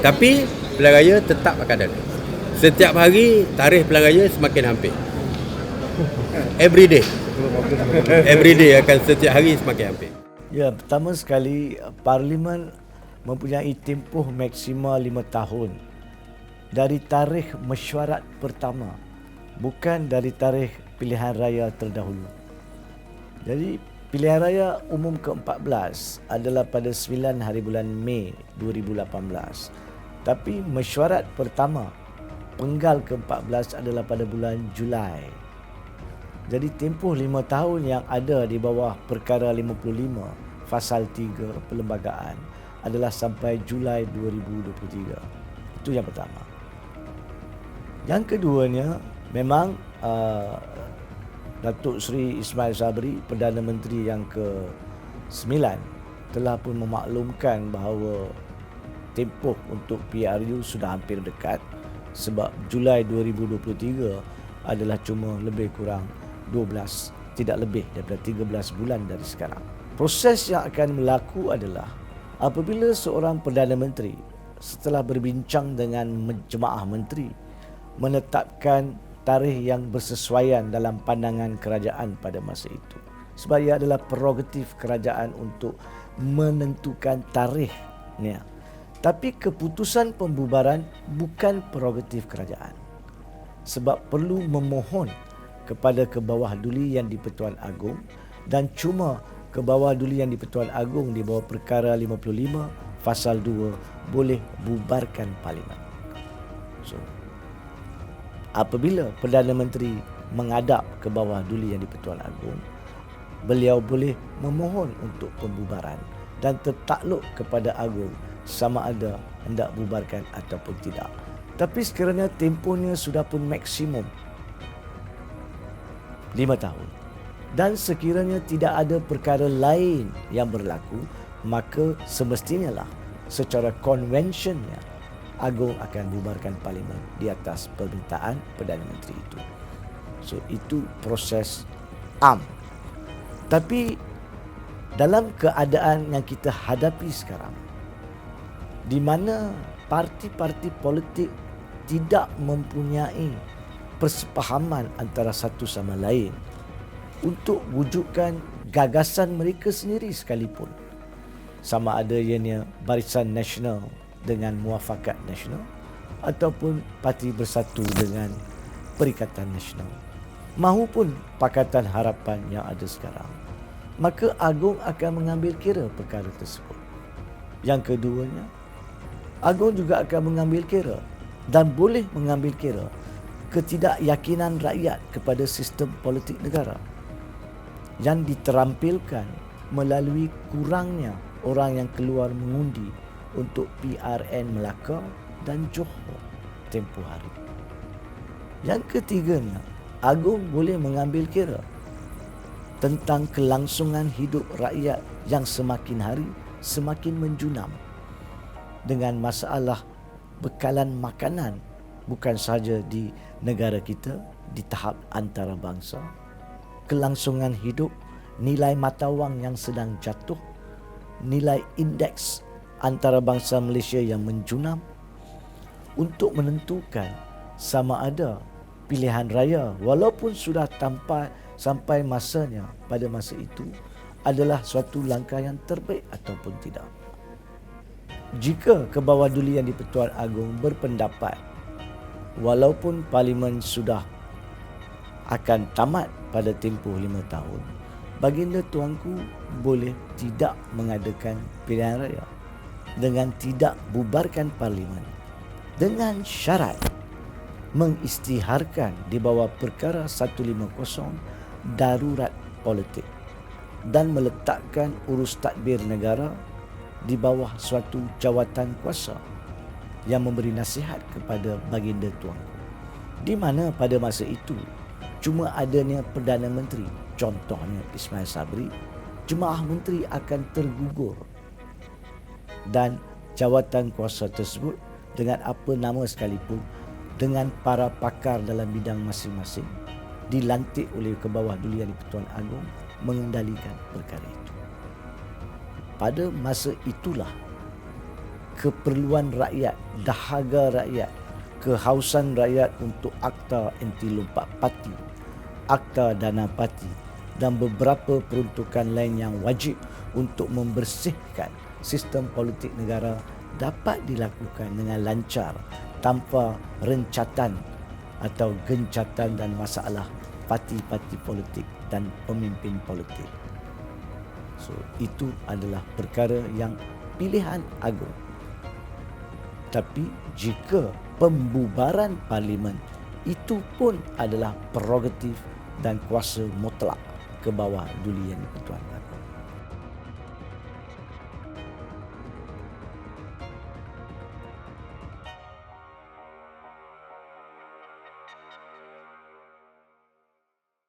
Tapi pilihan raya tetap akan ada. Setiap hari tarikh pilihan raya semakin hampir. Every day akan setiap hari semakin hampir. Ya, pertama sekali Parlimen mempunyai tempoh maksima 5 tahun dari tarikh mesyuarat pertama, bukan dari tarikh pilihan raya terdahulu. Jadi pilihan raya umum ke-14 adalah pada 9 hari bulan Mei 2018. Tapi mesyuarat pertama penggal ke-14 adalah pada bulan Julai. Jadi tempoh 5 tahun yang ada di bawah perkara 55 Fasal 3 Perlembagaan adalah sampai Julai 2023. Itu yang pertama. Yang keduanya, memang Datuk Seri Ismail Sabri, Perdana Menteri yang ke-9, telah pun memaklumkan bahawa tempoh untuk PRU sudah hampir dekat, sebab Julai 2023 adalah cuma lebih kurang 12, tidak lebih daripada 13 bulan dari sekarang. Proses yang akan berlaku adalah apabila seorang Perdana Menteri setelah berbincang dengan jemaah menteri menetapkan tarikh yang bersesuaian dalam pandangan kerajaan pada masa itu. Sebab ia adalah prerogatif kerajaan untuk menentukan tarikhnya. Tapi keputusan pembubaran bukan prerogatif kerajaan. Sebab perlu memohon kepada Kebawah Duli Yang di-Pertuan Agong, dan cuma Kebawah Duli Yang di-Pertuan Agong di bawah perkara 55 Fasal 2 boleh bubarkan Parlimen. So, apabila Perdana Menteri menghadap ke Bawah Duli Yang di-Pertuan Agong, beliau boleh memohon untuk pembubaran dan tertakluk kepada Agong sama ada hendak bubarkan ataupun tidak. Tapi sekiranya tempohnya sudah pun maksimum 5 tahun dan sekiranya tidak ada perkara lain yang berlaku, maka semestinya lah secara konvensionnya Agong akan bubarkan Parlimen di atas permintaan Perdana Menteri itu. So, itu proses am. Tapi dalam keadaan yang kita hadapi sekarang, di mana parti-parti politik tidak mempunyai persepahaman antara satu sama lain untuk wujudkan gagasan mereka sendiri sekalipun, sama ada ianya Barisan Nasional dengan Muafakat Nasional ataupun Parti Bersatu dengan Perikatan Nasional, mahupun Pakatan Harapan yang ada sekarang, maka Agong akan mengambil kira perkara tersebut. Yang keduanya, Agong juga akan mengambil kira dan boleh mengambil kira ketidakyakinan rakyat kepada sistem politik negara yang diterampilkan melalui kurangnya orang yang keluar mengundi untuk PRN Melaka dan Johor tempoh hari. Yang ketiganya, Agong boleh mengambil kira tentang kelangsungan hidup rakyat yang semakin hari semakin menjunam dengan masalah bekalan makanan bukan sahaja di negara kita, di tahap antarabangsa, kelangsungan hidup, nilai mata wang yang sedang jatuh, nilai indeks antarabangsa Malaysia yang menjunam, untuk menentukan sama ada pilihan raya walaupun sudah sampai masanya pada masa itu adalah suatu langkah yang terbaik ataupun tidak. Jika Kebawah Duli Yang di-Pertuan Agong berpendapat walaupun Parlimen sudah akan tamat pada tempoh 5 tahun, baginda tuanku boleh tidak mengadakan pilihan raya dengan tidak bubarkan Parlimen, dengan syarat mengisytiharkan di bawah perkara 150 darurat politik dan meletakkan urus tadbir negara di bawah suatu jawatan kuasa yang memberi nasihat kepada baginda tuanku, di mana pada masa itu cuma adanya Perdana Menteri, contohnya Ismail Sabri, jemaah menteri akan tergugur dan jawatan kuasa tersebut dengan apa nama sekalipun, dengan para pakar dalam bidang masing-masing, dilantik oleh Kebawah Duli Yang di-Pertuan Agong mengendalikan perkara itu. Pada masa itulah keperluan rakyat, dahaga rakyat, kehausan rakyat untuk Akta Anti Lompat Parti, Akta Dana Parti dan beberapa peruntukan lain yang wajib untuk membersihkan sistem politik negara dapat dilakukan dengan lancar tanpa rencatan atau gencatan dan masalah parti-parti politik dan pemimpin politik. So, itu adalah perkara yang pilihan agung. Tapi jika pembubaran parlimen itu pun adalah prerogatif dan kuasa mutlak ke bawah Duli Yang di-Pertuan Agong.